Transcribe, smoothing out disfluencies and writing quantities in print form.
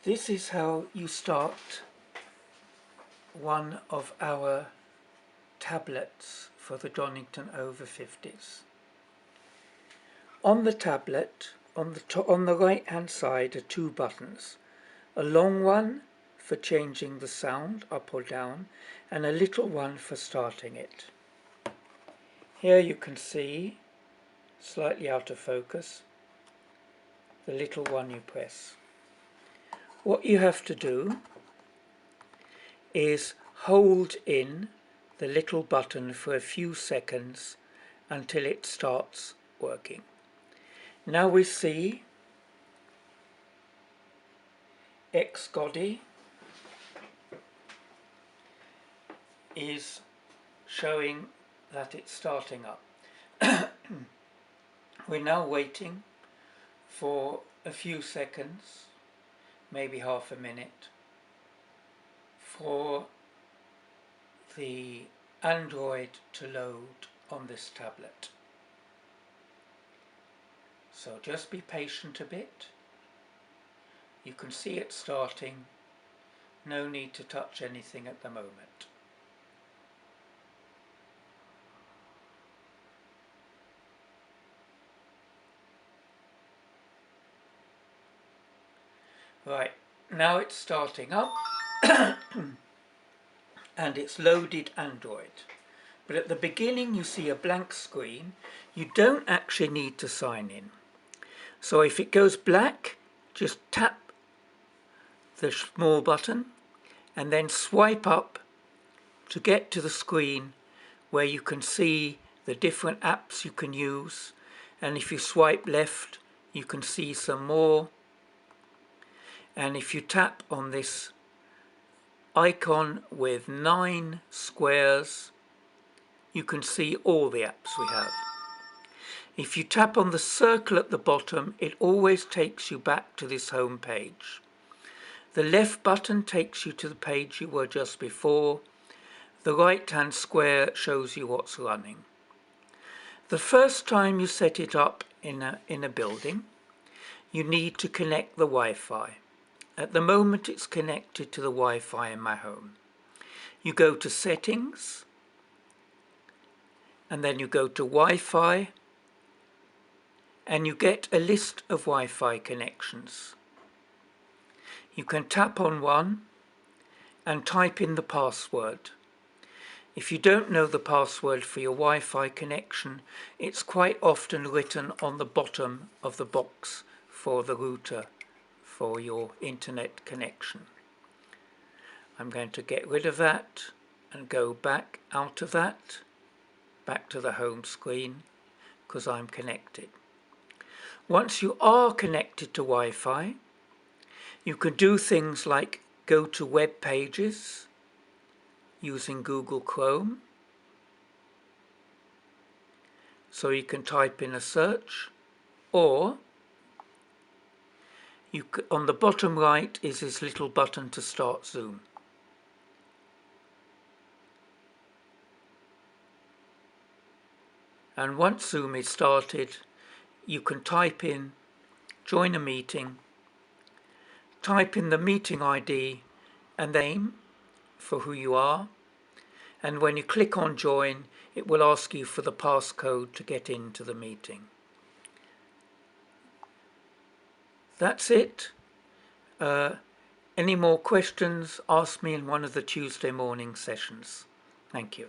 This is how you start one of our tablets for the Donnington over 50s. On the tablet, on the right hand side are two buttons. A long one for changing the sound up or down, and a little one for starting it. Here you can see, slightly out of focus, the little one you press. What you have to do is hold in the little button for a few seconds until it starts working. Now we see X-Godi is showing that it's starting up. We're now waiting for a few seconds, maybe half a minute, for the Android to load on this tablet. So just be patient a bit. You can see it starting. No need to touch anything at the moment. Right, now it's starting up and it's loaded Android. But at the beginning you see a blank screen. You don't actually need to sign in. So if it goes black, just tap the small button and then swipe up to get to the screen where you can see the different apps you can use, and if you swipe left you can see some more, and if you tap on this icon with 9 squares you can see all the apps we have. If you tap on the circle at the bottom, it always takes you back to this home page. The left button takes you to the page you were just before. The right hand square shows you what's running. The first time you set it up in a building, you need to connect the Wi-Fi. At the moment it's connected to the Wi-Fi in my home. You go to Settings, and then you go to Wi-Fi, and you get a list of Wi-Fi connections. You can tap on one and type in the password. If you don't know the password for your Wi-Fi connection, it's quite often written on the bottom of the box for the router for your internet connection. I'm going to get rid of that and go back out of that, back to the home screen, because I'm connected. Once you are connected to Wi-Fi, you can do things like go to web pages using Google Chrome. So you can type in a search, or on the bottom right is this little button to start Zoom. And once Zoom is started, you can type in join a meeting, type in the meeting ID and the name for who you are, and when you click on join it will ask you for the passcode to get into the meeting. That's it. Any more questions, ask me in one of the Tuesday morning sessions. Thank you.